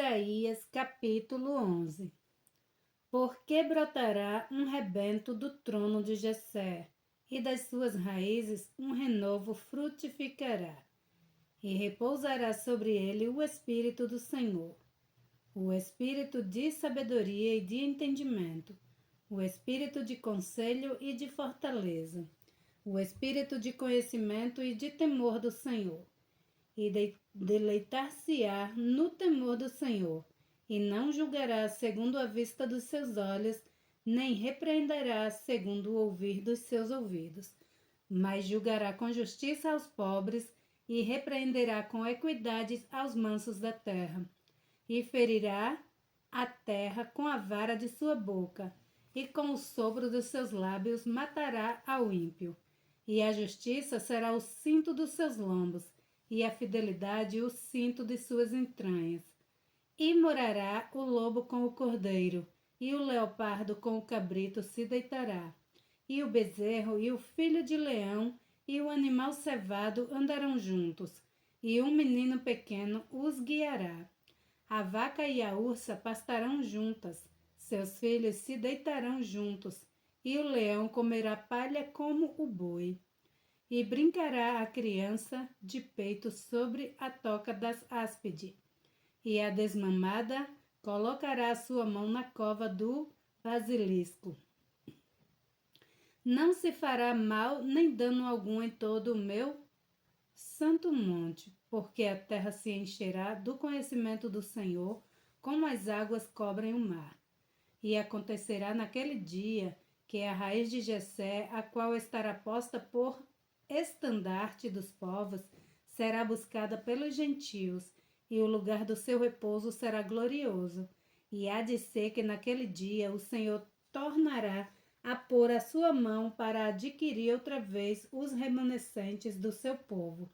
Isaías capítulo 11. Porque brotará um rebento do trono de Jessé, e das suas raízes um renovo frutificará, e repousará sobre ele o Espírito do Senhor, o Espírito de sabedoria e de entendimento, o Espírito de conselho e de fortaleza, o Espírito de conhecimento e de temor do Senhor. E deleitar-se-á no temor do Senhor, e não julgará segundo a vista dos seus olhos, nem repreenderá segundo o ouvir dos seus ouvidos, mas julgará com justiça aos pobres, e repreenderá com equidade aos mansos da terra, e ferirá a terra com a vara de sua boca, e com o sopro dos seus lábios matará ao ímpio. E a justiça será o cinto dos seus lombos, e a fidelidade o cinto de suas entranhas. E morará o lobo com o cordeiro, e o leopardo com o cabrito se deitará. E o bezerro e o filho de leão e o animal cevado andarão juntos, e um menino pequeno os guiará. A vaca e a ursa pastarão juntas, seus filhos se deitarão juntos, e o leão comerá palha como o boi. E brincará a criança de peito sobre a toca das áspide, e a desmamada colocará a sua mão na cova do basilisco. Não se fará mal nem dano algum em todo o meu santo monte, porque a terra se encherá do conhecimento do Senhor, como as águas cobrem o mar. E acontecerá naquele dia que a raiz de Jessé, a qual estará posta por estandarte dos povos, será buscada pelos gentios, e o lugar do seu repouso será glorioso. E há de ser que naquele dia o Senhor tornará a pôr a sua mão para adquirir outra vez os remanescentes do seu povo,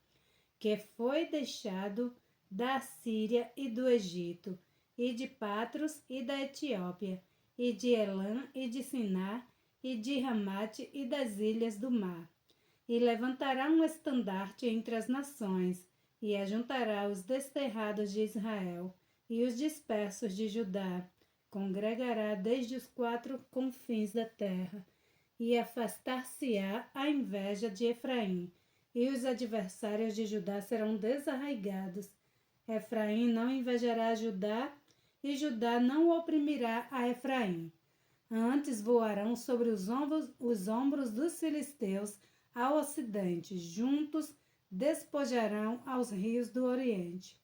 que foi deixado da Síria e do Egito, e de Patros e da Etiópia, e de Elã e de Siná, e de Ramate e das ilhas do mar. E levantará um estandarte entre as nações, e ajuntará os desterrados de Israel e os dispersos de Judá. Congregará desde os quatro confins da terra, e afastar-se-á a inveja de Efraim, e os adversários de Judá serão desarraigados. Efraim não invejará Judá, e Judá não oprimirá a Efraim. Antes voarão sobre os ombros dos filisteus ao ocidente, juntos despojarão aos rios do oriente.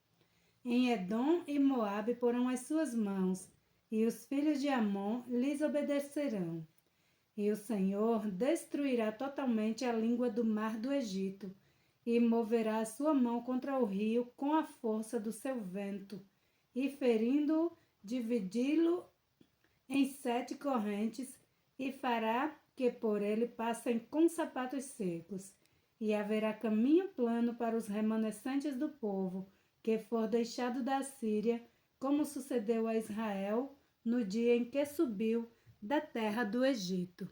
Em Edom e Moabe porão as suas mãos, e os filhos de Amon lhes obedecerão. E o Senhor destruirá totalmente a língua do mar do Egito, e moverá a sua mão contra o rio com a força do seu vento, e ferindo-o, dividi-lo em 7 correntes, e fará que por ele passem com sapatos secos. E haverá caminho plano para os remanescentes do povo, que for deixado da Síria, como sucedeu a Israel no dia em que subiu da terra do Egito.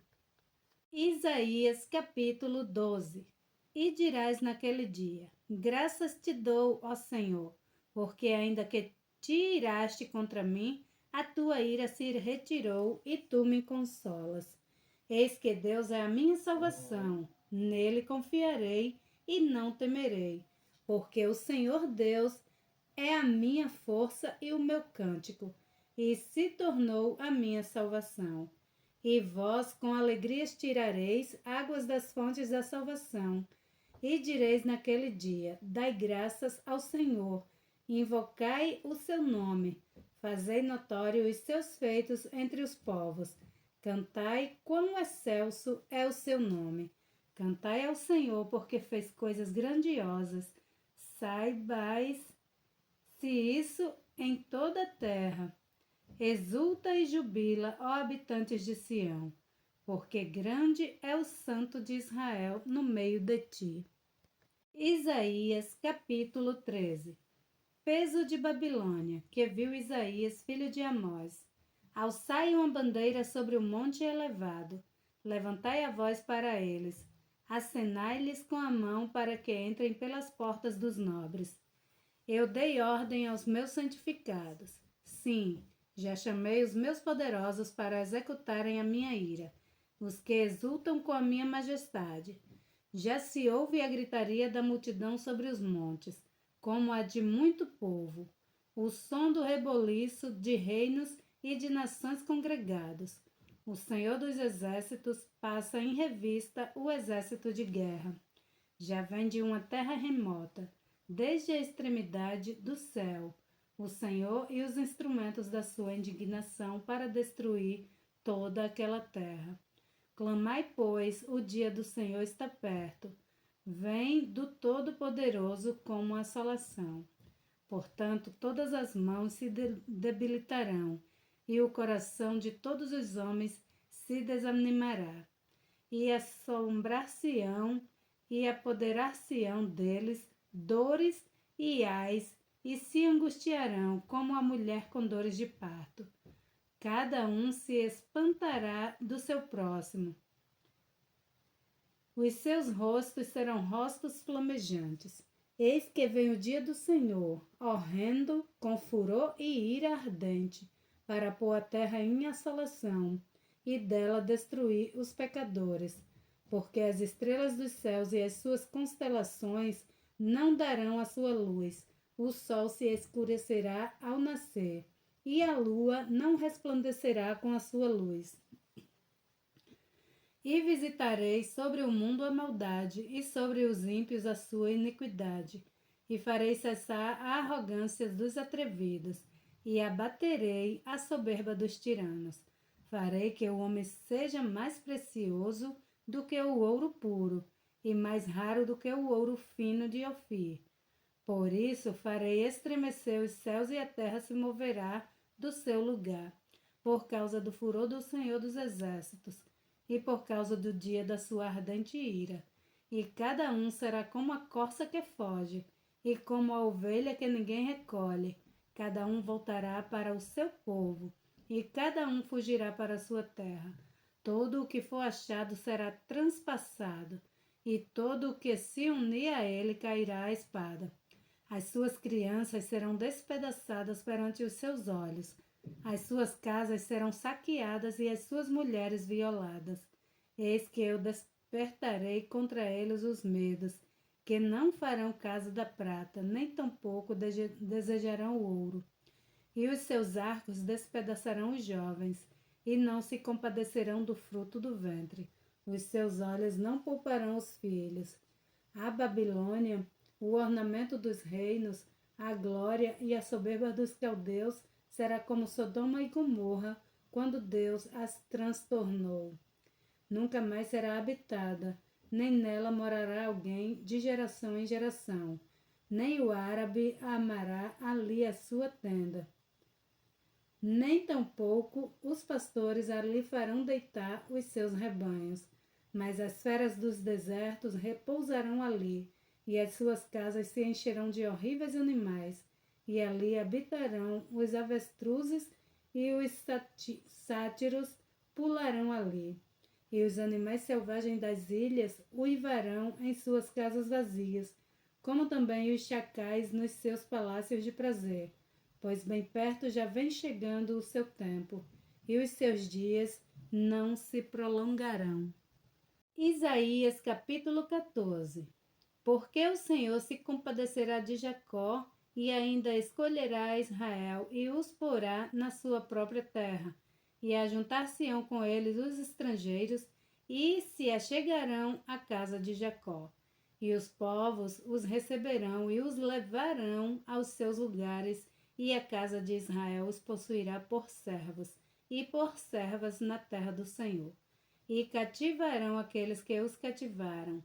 Isaías capítulo 12. E dirás naquele dia: graças te dou, ó Senhor, porque ainda que te iraste contra mim, a tua ira se retirou e tu me consolas. Eis que Deus é a minha salvação, nele confiarei e não temerei, porque o Senhor Deus é a minha força e o meu cântico, e se tornou a minha salvação. E vós com alegrias tirareis águas das fontes da salvação, e direis naquele dia: dai graças ao Senhor, invocai o seu nome, fazei notório os seus feitos entre os povos. Cantai quão excelso é o seu nome. Cantai ao Senhor, porque fez coisas grandiosas. Saibais se isso em toda a terra. Exulta e jubila, ó habitantes de Sião, porque grande é o Santo de Israel no meio de ti. Isaías capítulo 13. Peso de Babilônia, que viu Isaías, filho de Amós. Alçai uma bandeira sobre o monte elevado, levantai a voz para eles, acenai-lhes com a mão para que entrem pelas portas dos nobres. Eu dei ordem aos meus santificados. Sim, já chamei os meus poderosos para executarem a minha ira, os que exultam com a minha majestade. Já se ouve a gritaria da multidão sobre os montes, como a de muito povo, o som do reboliço de reinos e de nações congregados. O Senhor dos Exércitos passa em revista o exército de guerra. Já vem de uma terra remota, desde a extremidade do céu, o Senhor e os instrumentos da sua indignação para destruir toda aquela terra. Clamai, pois, o dia do Senhor está perto. Vem do Todo-Poderoso como assolação. Portanto, todas as mãos se debilitarão, e o coração de todos os homens se desanimará. E assombrar-se-ão e apoderar-se-ão deles dores e ais, e se angustiarão como a mulher com dores de parto. Cada um se espantará do seu próximo. Os seus rostos serão rostos flamejantes. Eis que vem o dia do Senhor, horrendo, com furor e ira ardente, para pôr a terra em assolação e dela destruir os pecadores, porque as estrelas dos céus e as suas constelações não darão a sua luz, o sol se escurecerá ao nascer, e a lua não resplandecerá com a sua luz. E visitarei sobre o mundo a maldade, e sobre os ímpios a sua iniquidade, e farei cessar a arrogância dos atrevidos, e abaterei a soberba dos tiranos. Farei que o homem seja mais precioso do que o ouro puro, e mais raro do que o ouro fino de Ofir. Por isso farei estremecer os céus e a terra se moverá do seu lugar, por causa do furor do Senhor dos Exércitos, e por causa do dia da sua ardente ira. E cada um será como a corça que foge, e como a ovelha que ninguém recolhe. Cada um voltará para o seu povo, e cada um fugirá para a sua terra. Todo o que for achado será transpassado, e todo o que se unir a ele cairá à espada. As suas crianças serão despedaçadas perante os seus olhos. As suas casas serão saqueadas e as suas mulheres violadas. Eis que eu despertarei contra eles os medos, que não farão caso da prata, nem tampouco desejarão o ouro. E os seus arcos despedaçarão os jovens, e não se compadecerão do fruto do ventre. Os seus olhos não pouparão os filhos. A Babilônia, o ornamento dos reinos, a glória e a soberba dos caldeus, será como Sodoma e Gomorra, quando Deus as transtornou. Nunca mais será habitada, nem nela morará alguém de geração em geração, nem o árabe amará ali a sua tenda. Nem tampouco os pastores ali farão deitar os seus rebanhos, mas as feras dos desertos repousarão ali, e as suas casas se encherão de horríveis animais, e ali habitarão os avestruzes, e os sátiros pularão ali, e os animais selvagens das ilhas uivarão em suas casas vazias, como também os chacais nos seus palácios de prazer, pois bem perto já vem chegando o seu tempo, e os seus dias não se prolongarão. Isaías capítulo 14. Porque o Senhor se compadecerá de Jacó, e ainda escolherá Israel, e os porá na sua própria terra, e ajuntar-se-ão com eles os estrangeiros, e se achegarão à casa de Jacó. E os povos os receberão e os levarão aos seus lugares, e a casa de Israel os possuirá por servos e por servas na terra do Senhor. E cativarão aqueles que os cativaram,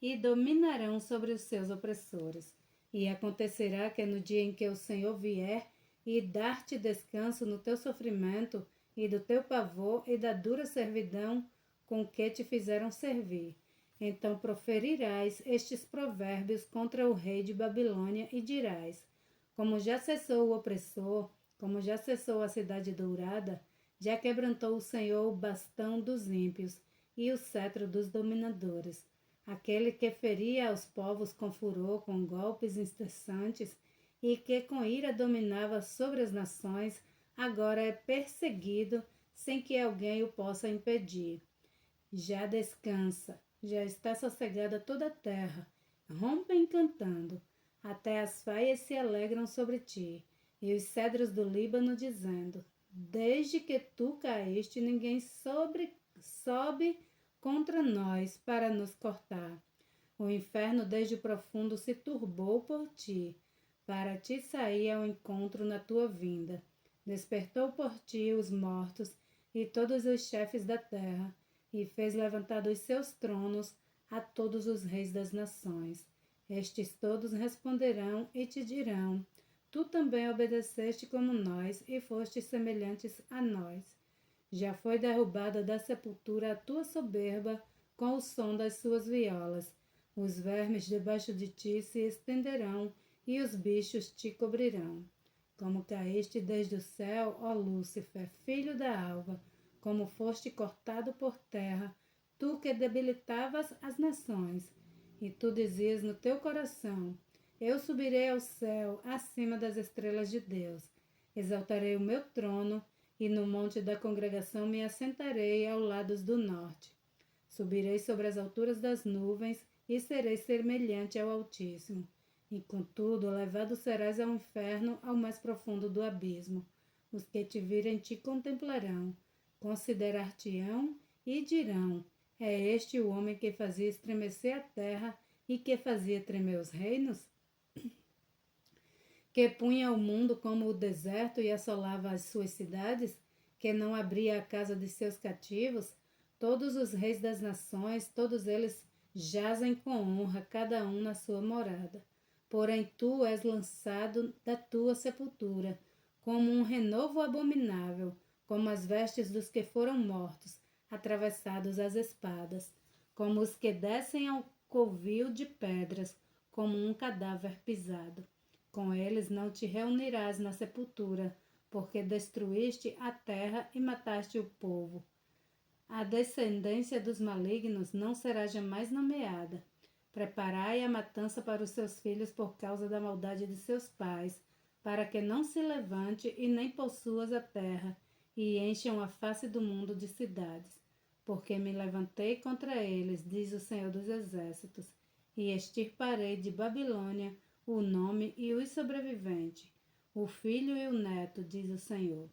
e dominarão sobre os seus opressores. E acontecerá que no dia em que o Senhor vier e dar-te descanso no teu sofrimento, e do teu pavor e da dura servidão com que te fizeram servir, então proferirás estes provérbios contra o rei de Babilônia e dirás: como já cessou o opressor, como já cessou a cidade dourada, já quebrantou o Senhor o bastão dos ímpios e o cetro dos dominadores. Aquele que feria aos povos com furor, com golpes incessantes, e que com ira dominava sobre as nações, agora é perseguido sem que alguém o possa impedir. Já descansa, já está sossegada toda a terra, rompem cantando, até as faias se alegram sobre ti, e os cedros do Líbano dizendo, desde que tu caíste, ninguém sobe contra nós para nos cortar. O inferno desde o profundo se turbou por ti, para te sair ao encontro na tua vinda. Despertou por ti os mortos e todos os chefes da terra, e fez levantar dos seus tronos a todos os reis das nações. Estes todos responderão e te dirão, tu também obedeceste como nós e foste semelhantes a nós. Já foi derrubada da sepultura a tua soberba com o som das suas violas. Os vermes debaixo de ti se estenderão e os bichos te cobrirão. Como caíste desde o céu, ó Lúcifer, filho da alva, como foste cortado por terra, tu que debilitavas as nações. E tu dizias no teu coração, eu subirei ao céu, acima das estrelas de Deus. Exaltarei o meu trono, e no monte da congregação me assentarei ao lado do norte. Subirei sobre as alturas das nuvens, e serei semelhante ao Altíssimo. E contudo, levado serás ao inferno, ao mais profundo do abismo. Os que te virem te contemplarão, considerar-te-ão e dirão, é este o homem que fazia estremecer a terra e que fazia tremer os reinos? Que punha o mundo como o deserto e assolava as suas cidades? Que não abria a casa de seus cativos? Todos os reis das nações, todos eles jazem com honra, cada um na sua morada. Porém tu és lançado da tua sepultura, como um renovo abominável, como as vestes dos que foram mortos, atravessados às espadas, como os que descem ao covil de pedras, como um cadáver pisado. Com eles não te reunirás na sepultura, porque destruíste a terra e mataste o povo. A descendência dos malignos não será jamais nomeada. Preparai a matança para os seus filhos por causa da maldade de seus pais, para que não se levante e nem possuas a terra, e encham a face do mundo de cidades. Porque me levantei contra eles, diz o Senhor dos Exércitos, e extirparei de Babilônia o nome e os sobreviventes, o filho e o neto, diz o Senhor.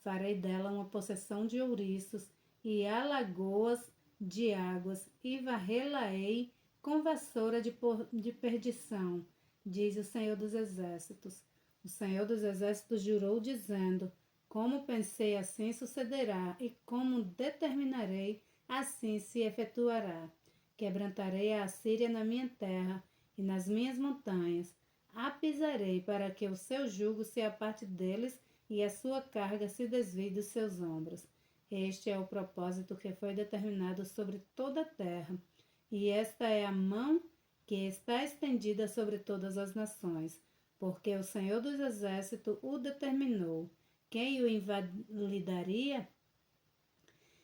Farei dela uma possessão de ouriços e alagoas de águas, e varrê-la-ei com vassoura de perdição, diz o Senhor dos Exércitos. O Senhor dos Exércitos jurou, dizendo, como pensei, assim sucederá, e como determinarei, assim se efetuará. Quebrantarei a Assíria na minha terra e nas minhas montanhas. A pisarei para que o seu jugo se aparte deles e a sua carga se desvie dos seus ombros. Este é o propósito que foi determinado sobre toda a terra, e esta é a mão que está estendida sobre todas as nações, porque o Senhor dos Exércitos o determinou. Quem o invalidaria?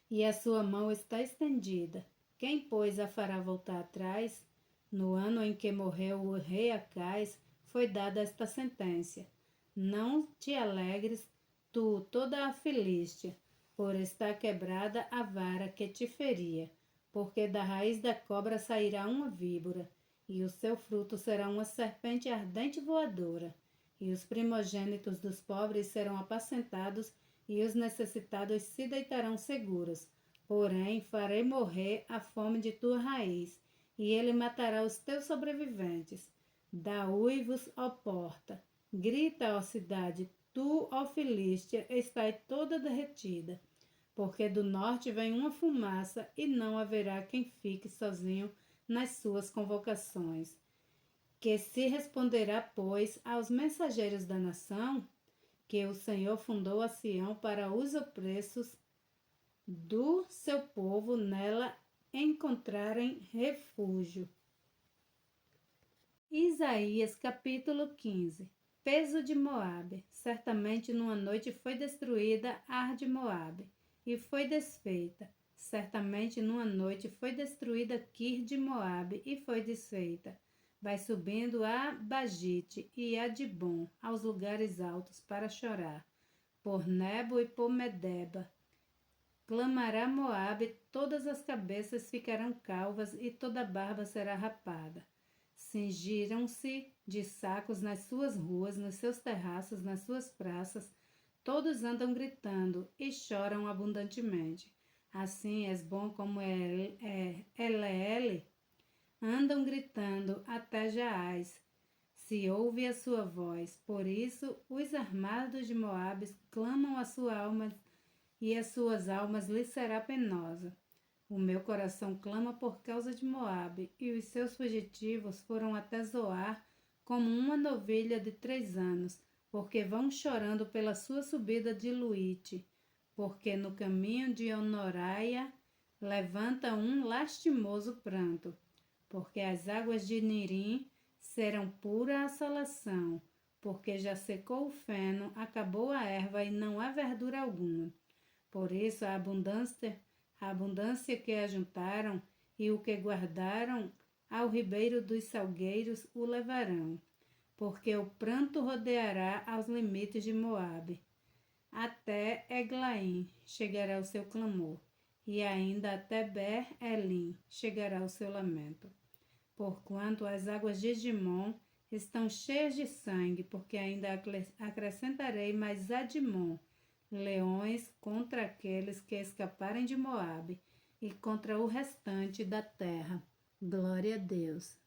E a sua mão está estendida. Quem, pois, a fará voltar atrás? No ano em que morreu o rei Acais, foi dada esta sentença. Não te alegres, tu, toda a Filístia, por estar quebrada a vara que te feria, porque da raiz da cobra sairá uma víbora, e o seu fruto será uma serpente ardente voadora, e os primogênitos dos pobres serão apacentados, e os necessitados se deitarão seguros. Porém, farei morrer a fome de tua raiz, e ele matará os teus sobreviventes. Dá uivos, ó porta, grita, ó cidade, tu, ó Filístia, estás toda derretida, porque do norte vem uma fumaça e não haverá quem fique sozinho nas suas convocações. Que se responderá, pois, aos mensageiros da nação, que o Senhor fundou a Sião para os opressos do seu povo nela encontrarem refúgio. Isaías capítulo 15. Peso de Moabe. Certamente numa noite foi destruída Ar de Moabe, e foi desfeita. Certamente numa noite foi destruída Quir de Moabe, e foi desfeita. vai subindo a Bagite e a Dibom, aos lugares altos, para chorar. Por Nebo e por Medeba clamará Moabe, todas as cabeças ficarão calvas e toda a barba será rapada. Cingiram-se de sacos nas suas ruas, nos seus terraços, nas suas praças. Todos andam gritando e choram abundantemente. Assim Esbom como Eleele andam gritando até Jaás. Se ouve a sua voz. Por isso os armados de Moabe clamam a sua alma e as suas almas lhe será penosa. O meu coração clama por causa de Moabe, e os seus fugitivos foram até Zoar como uma novilha de 3 anos, porque vão chorando pela sua subida de Luite, porque no caminho de Honoraia levanta um lastimoso pranto, porque as águas de Nirim serão pura assolação, porque já secou o feno, acabou a erva e não há verdura alguma. Por isso a abundância que ajuntaram e o que guardaram ao ribeiro dos salgueiros o levarão, porque o pranto rodeará aos limites de Moabe. Até Eglaim chegará o seu clamor, e ainda até Ber-Elim chegará o seu lamento. Porquanto as águas de Dimon estão cheias de sangue, porque ainda acrescentarei mais a Dimon, leões contra aqueles que escaparem de Moabe e contra o restante da terra. Glória a Deus.